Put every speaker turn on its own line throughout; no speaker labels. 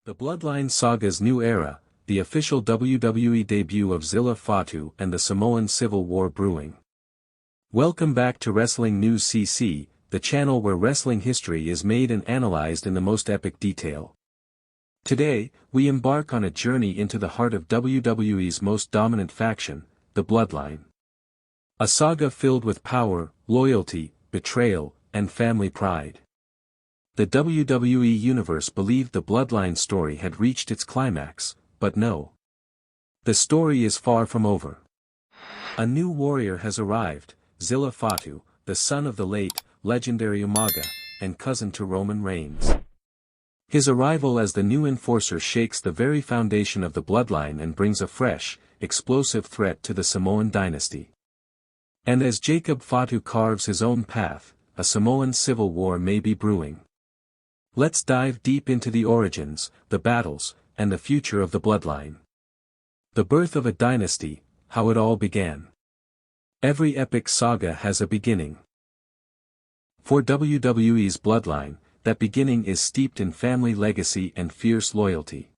The Bloodline Saga's new era, the official WWE debut of Zilla Fatu and the Samoan Civil War brewing. Welcome back to Wrestling News CC, the channel where wrestling history is made and analyzed in the most epic detail. Today, we embark on a journey into the heart of WWE's most dominant faction, the Bloodline. A saga filled with power, loyalty, betrayal, and family pride. The WWE Universe believed the Bloodline story had reached its climax, but no. The story is far from over. A new warrior has arrived, Zilla Fatu, the son of the late, legendary Umaga, and cousin to Roman Reigns. His arrival as the new enforcer shakes the very foundation of the Bloodline and brings a fresh, explosive threat to the Samoan dynasty. And as Jacob Fatu carves his own path, a Samoan civil war may be brewing. Let's dive deep into the origins, the battles, and the future of the Bloodline. The birth of a dynasty, how it all began. Every epic saga has a beginning. For WWE's Bloodline, that beginning is steeped in family legacy and fierce loyalty.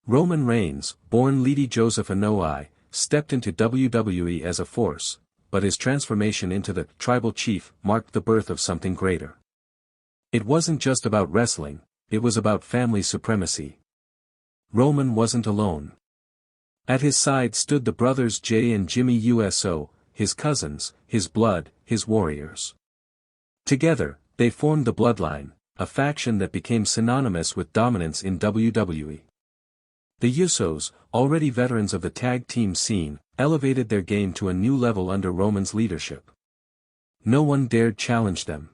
Roman Reigns, born Lady Joseph Naomi, stepped into WWE as a force, but his transformation into the tribal chief marked the birth of something greater. It wasn't just about wrestling, it was about family supremacy. Roman wasn't alone. At his side stood the brothers Jay and Jimmy Uso, his cousins, his blood, his warriors. Together, they formed the Bloodline, a faction that became synonymous with dominance in WWE. The Usos, already veterans of the tag team scene, elevated their game to a new level under Roman's leadership. No one dared challenge them.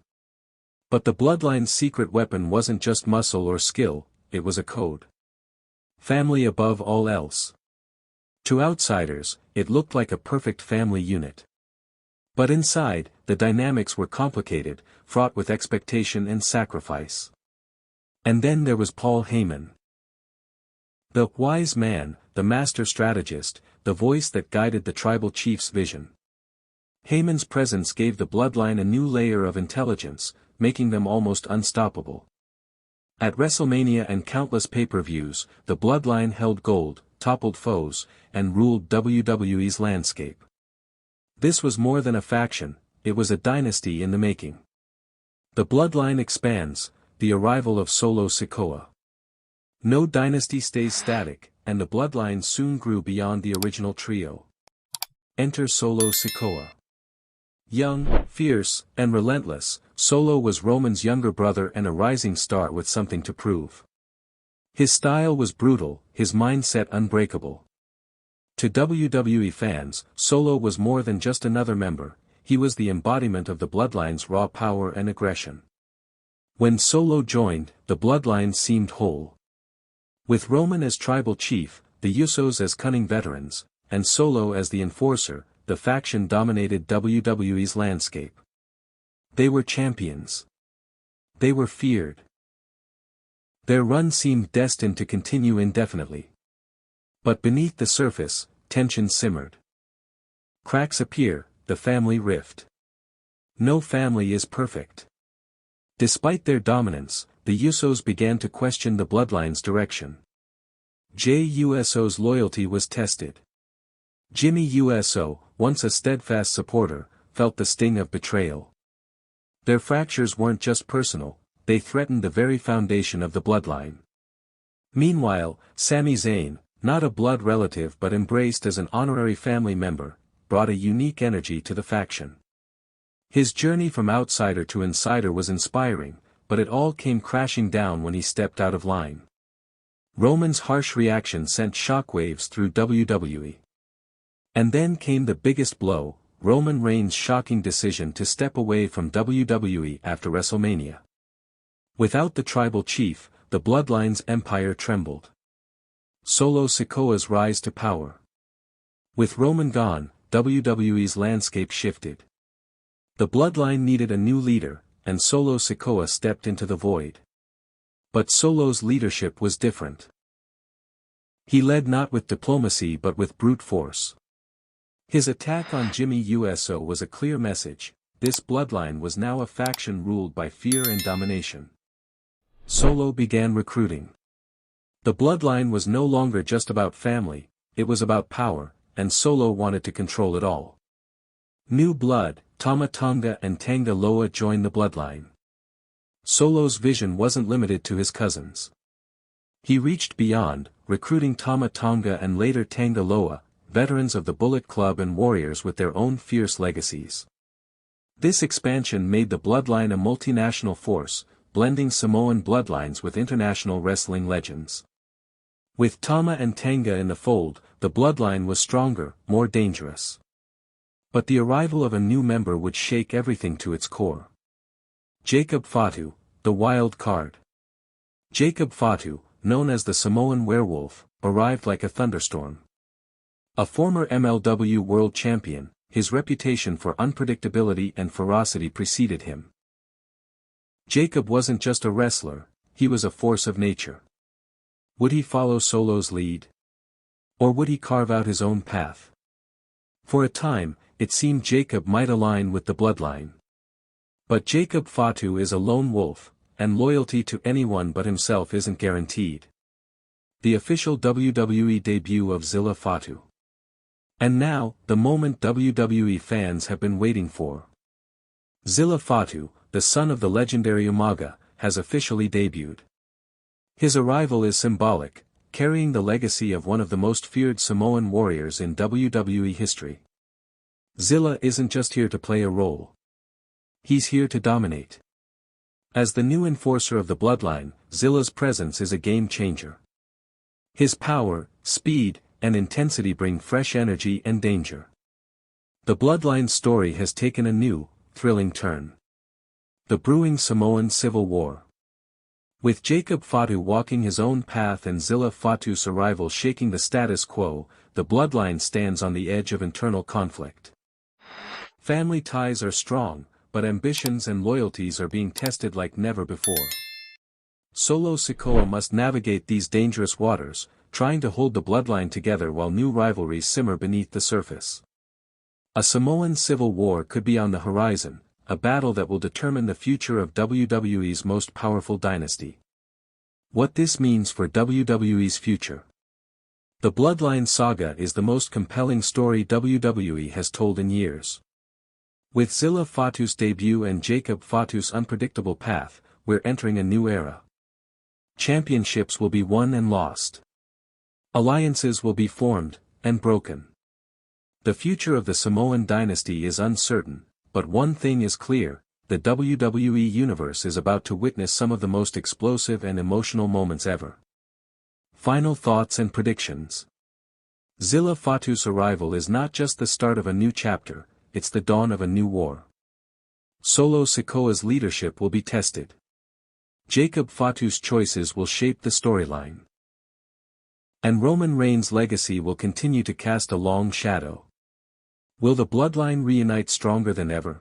But the Bloodline's secret weapon wasn't just muscle or skill, it was a code. Family above all else. To outsiders, it looked like a perfect family unit. But inside, the dynamics were complicated, fraught with expectation and sacrifice. And then there was Paul Heyman. The wise man, the master strategist, the voice that guided the tribal chief's vision. Heyman's presence gave the Bloodline a new layer of intelligence, making them almost unstoppable. At WrestleMania and countless pay-per-views, the Bloodline held gold, toppled foes, and ruled WWE's landscape. This was more than a faction, it was a dynasty in the making. The Bloodline expands, the arrival of Solo Sikoa. No dynasty stays static, and the Bloodline soon grew beyond the original trio. Enter Solo Sikoa. Young, fierce, and relentless, Solo was Roman's younger brother and a rising star with something to prove. His style was brutal, his mindset unbreakable. To WWE fans, Solo was more than just another member, he was the embodiment of the Bloodline's raw power and aggression. When Solo joined, the Bloodline seemed whole. With Roman as tribal chief, the Usos as cunning veterans, and Solo as the enforcer, the faction dominated WWE's landscape. They were champions. They were feared. Their run seemed destined to continue indefinitely. But beneath the surface, tension simmered. Cracks appear, the family rift. No family is perfect. Despite their dominance, the Usos began to question the Bloodline's direction. Jey Uso's loyalty was tested. Jimmy Uso, once a steadfast supporter, felt the sting of betrayal. Their fractures weren't just personal, they threatened the very foundation of the Bloodline. Meanwhile, Sami Zayn, not a blood relative but embraced as an honorary family member, brought a unique energy to the faction. His journey from outsider to insider was inspiring, but it all came crashing down when he stepped out of line. Roman's harsh reaction sent shockwaves through WWE. And then came the biggest blow, Roman Reigns' shocking decision to step away from WWE after WrestleMania. Without the tribal chief, the Bloodline's empire trembled. Solo Sikoa's rise to power. With Roman gone, WWE's landscape shifted. The Bloodline needed a new leader, and Solo Sikoa stepped into the void. But Solo's leadership was different. He led not with diplomacy but with brute force. His attack on Jimmy Uso was a clear message, this Bloodline was now a faction ruled by fear and domination. Solo began recruiting. The bloodline was no longer just about family, it was about power, and Solo wanted to control it all. New blood, Tama Tonga and Tanga Loa joined the bloodline. Solo's vision wasn't limited to his cousins. He reached beyond, recruiting Tama Tonga and later Tanga Loa, veterans of the Bullet Club and warriors with their own fierce legacies. This expansion made the bloodline a multinational force, blending Samoan bloodlines with international wrestling legends. With Tama and Tanga in the fold, the bloodline was stronger, more dangerous. But the arrival of a new member would shake everything to its core. Jacob Fatu, the wild card. Jacob Fatu, known as the Samoan werewolf, arrived like a thunderstorm. A former MLW world champion, his reputation for unpredictability and ferocity preceded him. Jacob wasn't just a wrestler, he was a force of nature. Would he follow Solo's lead? Or would he carve out his own path? For a time, it seemed Jacob might align with the bloodline. But Jacob Fatu is a lone wolf, and loyalty to anyone but himself isn't guaranteed. The official WWE debut of Zilla Fatu. And now, the moment WWE fans have been waiting for. Zilla Fatu, the son of the legendary Umaga, has officially debuted. His arrival is symbolic, carrying the legacy of one of the most feared Samoan warriors in WWE history. Zilla isn't just here to play a role. He's here to dominate. As the new enforcer of the bloodline, Zilla's presence is a game changer. His power, speed, and intensity bring fresh energy and danger. The bloodline's story has taken a new, thrilling turn. The brewing Samoan Civil War. With Jacob Fatu walking his own path and Zilla Fatu's arrival shaking the status quo, the bloodline stands on the edge of internal conflict. Family ties are strong, but ambitions and loyalties are being tested like never before. Solo Sikoa must navigate these dangerous waters, trying to hold the bloodline together while new rivalries simmer beneath the surface. A Samoan civil war could be on the horizon, a battle that will determine the future of WWE's most powerful dynasty. What this means for WWE's future. The Bloodline saga is the most compelling story WWE has told in years. With Zilla Fatu's debut and Jacob Fatu's unpredictable path, we're entering a new era. Championships will be won and lost. Alliances will be formed, and broken. The future of the Samoan dynasty is uncertain, but one thing is clear, the WWE Universe is about to witness some of the most explosive and emotional moments ever. Final thoughts and predictions. Zilla Fatu's arrival is not just the start of a new chapter, it's the dawn of a new war. Solo Sikoa's leadership will be tested. Jacob Fatu's choices will shape the storyline. And Roman Reigns' legacy will continue to cast a long shadow. Will the bloodline reunite stronger than ever?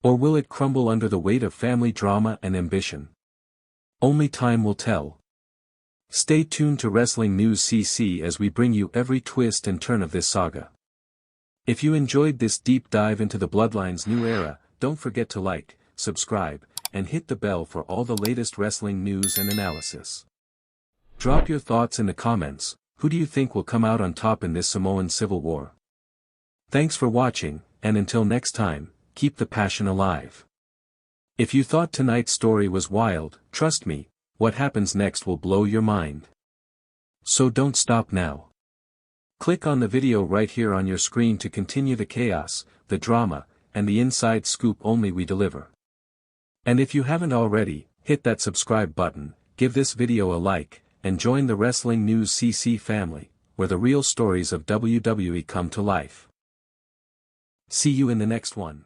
Or will it crumble under the weight of family drama and ambition? Only time will tell. Stay tuned to Wrestling News CC as we bring you every twist and turn of this saga. If you enjoyed this deep dive into the bloodline's new era, don't forget to like, subscribe, and hit the bell for all the latest wrestling news and analysis. Drop your thoughts in the comments. Who do you think will come out on top in this Samoan Civil War? Thanks for watching, and until next time, keep the passion alive. If you thought tonight's story was wild, trust me, what happens next will blow your mind. So don't stop now. Click on the video right here on your screen to continue the chaos, the drama, and the inside scoop only we deliver. And if you haven't already, hit that subscribe button, give this video a like, and join the Wrestling News CC family, where the real stories of WWE come to life. See you in the next one.